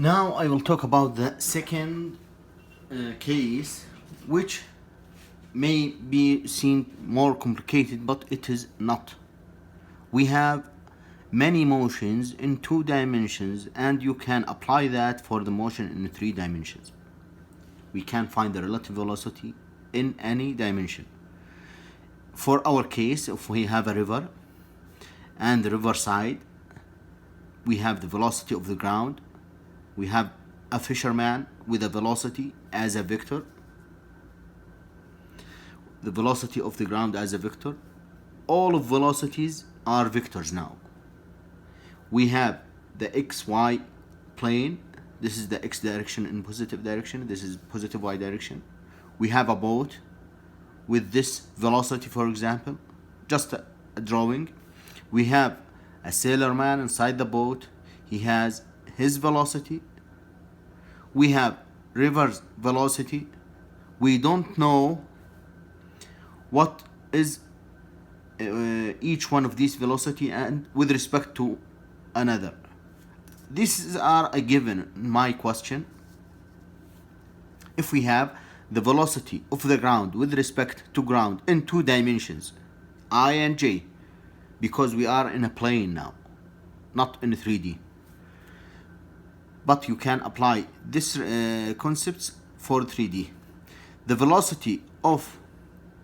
Now I will talk about the second case, which may be seen more complicated, but it is not. We have many motions in 2 dimensions, and you can apply that for the motion in 3 dimensions. We can find the relative velocity in any dimension. For our case, if we have a river and the riverside, we have the velocity of the ground. We have a fisherman with a velocity as a vector. The velocity of the ground as a vector. All of velocities are vectors now. We have the xy plane. This is the x direction in positive direction. This is positive y direction. We have a boat with this velocity, for example, just a drawing. We have a sailorman inside the boat. He has his velocity. We have river's velocity. We don't know what is each one of these velocity and with respect to another. These are a given in my question. If we have the velocity of the ground with respect to ground in 2 dimensions, I and j, because we are in a plane now, not in 3D. But you can apply this concepts for 3D. The velocity of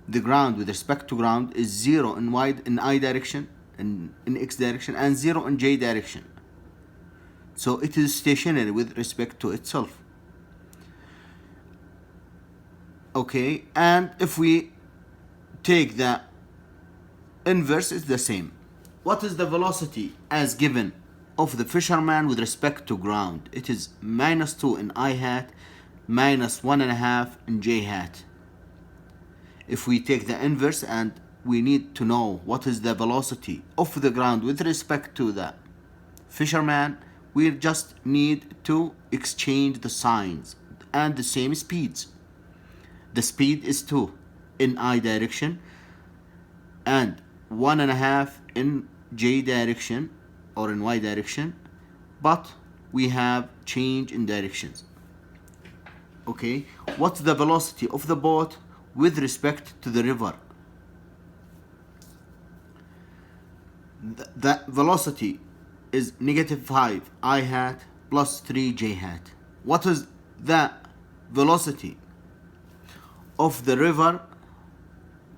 the ground with respect to ground is 0 in I direction, in x direction, and 0 in j direction. So it is stationary with respect to itself. Okay, and if we take the inverse, it's the same. What is the velocity as given of the fisherman with respect to ground? It is -2 in I hat, -1.5 in j hat. If we take the inverse and we need to know what is the velocity of the ground with respect to the fisherman, we just need to exchange the signs and the same speeds. The speed is 2 in I direction and 1.5 in j direction or in y direction, but we have change in directions. Okay, what's the velocity of the boat with respect to the river? The velocity is -5 I hat plus 3 j hat. What is the velocity of the river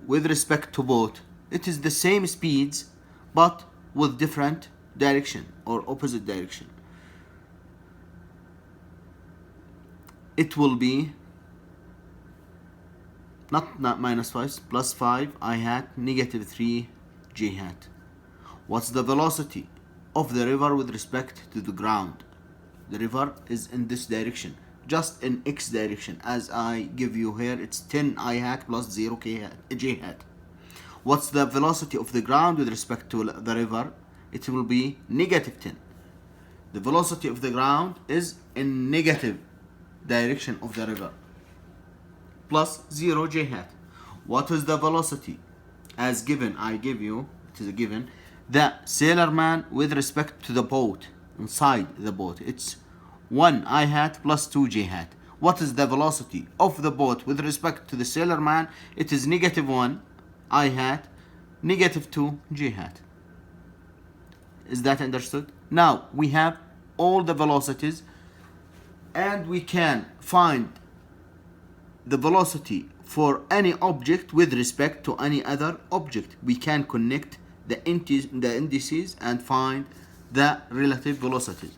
with respect to boat? It is the same speeds but with different direction or opposite direction. It will be not -5, +5 I hat, -3 j hat. What's the velocity of the river with respect to the ground? The river is in this direction, just in x direction. As I give you here, it's 10 I hat plus 0 j hat. What's the velocity of the ground with respect to the river? It will be -10. The velocity of the ground is in negative direction of the river, plus 0 j hat. What is the velocity as given? I give you, it is a given, the sailorman with respect to the boat, inside the boat. It's 1 I hat plus 2 j hat. What is the velocity of the boat with respect to the sailorman? It is -1 I hat, -2 j hat. Is that understood? Now we have all the velocities and we can find the velocity for any object with respect to any other object. We can connect the indices and find the relative velocities.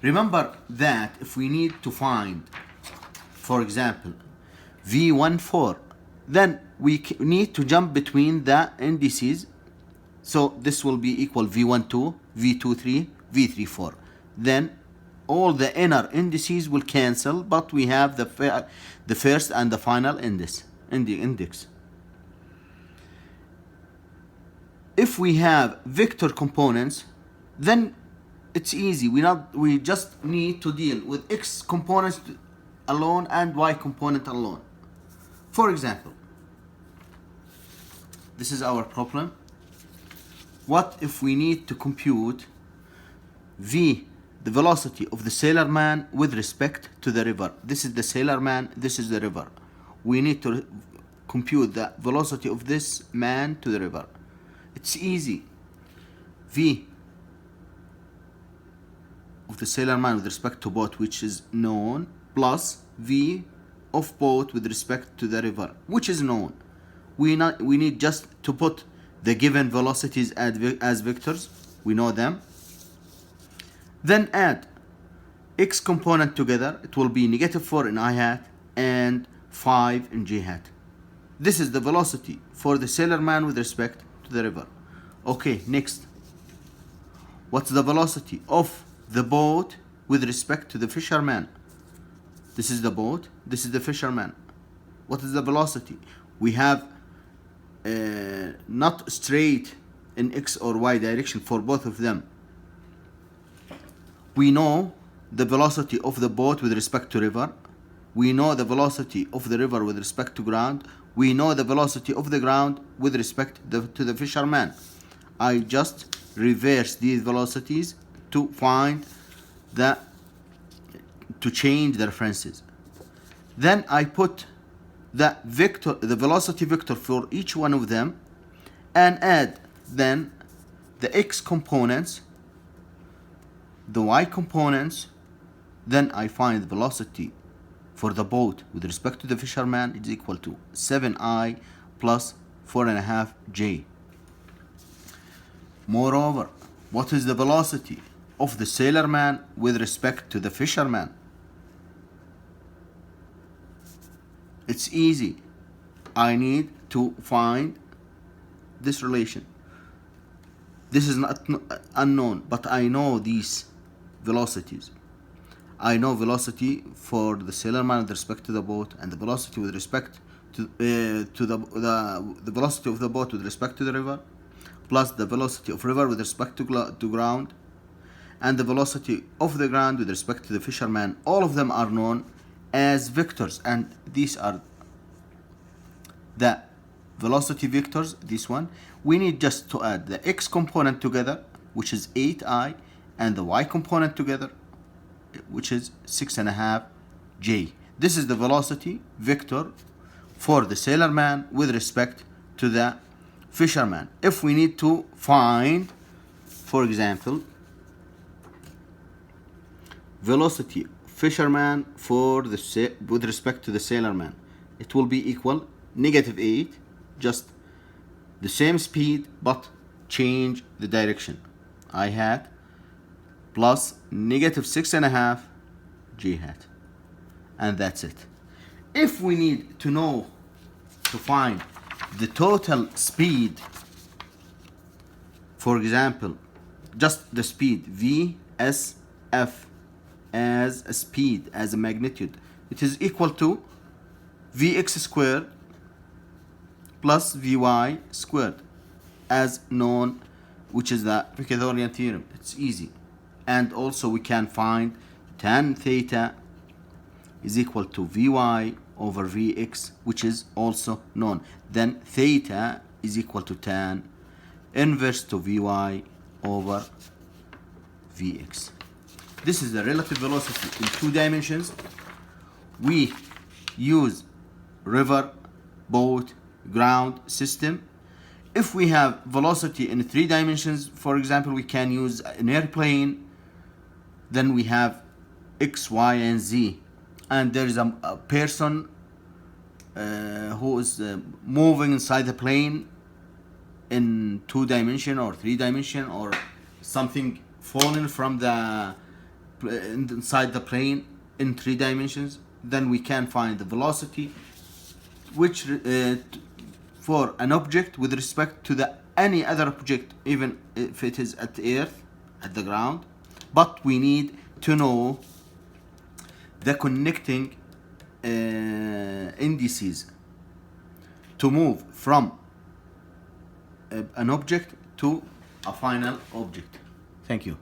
Remember that if we need to find, for example, V14, then we need to jump between the indices. So this will be equal V12, V23, V34. Then all the inner indices will cancel, but we have the first and the final index. If we have vector components, then it's easy. We just need to deal with x components alone and y component alone. For example, this is our problem. What if we need to compute v the velocity of the sailor man with respect to the river. This is the sailor man, this is the river. We need to compute the velocity of this man to the river. It's easy. V of the sailor man with respect to boat, which is known, plus V of boat with respect to the river, which is known. We need just to put the given velocities as vectors. We know them. Then add x component together. It will be -4 in I hat and 5 in j hat. This is the velocity for the sailor man with respect to the river. Okay, next. What's the velocity of the boat with respect to the fisherman? This is the boat, this is the fisherman. What is the velocity? We have not straight in x or y direction for both of them. We know the velocity of the boat with respect to river. We know the velocity of the river with respect to ground. We know the velocity of the ground with respect to the fisherman. I just reverse these velocities to find to change the references. Then I put the velocity vector for each one of them, and add then the x components, the y components. Then I find the velocity for the boat with respect to the fisherman is equal to 7i plus 4.5j. Moreover, what is the velocity of the sailor man with respect to the fisherman? It's easy. I need to find this relation. This is not unknown, but I know these velocities. I know velocity for the sailor man with respect to the boat, and the velocity with respect to the velocity of the boat with respect to the river, plus the velocity of river with respect to ground, and the velocity of the ground with respect to the fisherman. All of them are known as vectors, and these are the velocity vectors. This one, we need just to add the x component together, which is 8i, and the y component together, which is 6.5j. This is the velocity vector for the sailor man with respect to the fisherman. If we need to find, for example, velocity fisherman with respect to the sailor man, it will be equal -8, just the same speed but change the direction. I hat plus -6.5 j hat, and that's it. If we need to find the total speed, for example, just the speed VSF as a speed, as a magnitude, it is equal to Vx squared plus Vy squared, as known, which is the Pythagorean theorem. It's easy. And also we can find tan theta is equal to Vy over Vx, which is also known. Then theta is equal to tan inverse to Vy over Vx. This is the relative velocity in 2 dimensions. We use river, boat, ground system. If we have velocity in 3 dimensions, for example, we can use an airplane. Then we have x, y, and z, and there is a person who is moving inside the plane in 2 dimension or 3 dimension, or something falling from inside the plane in 3 dimensions. Then we can find the velocity which for an object with respect to any other object, even if it is at the earth, at the ground. But we need to know the connecting indices to move from an object to a final object. Thank you.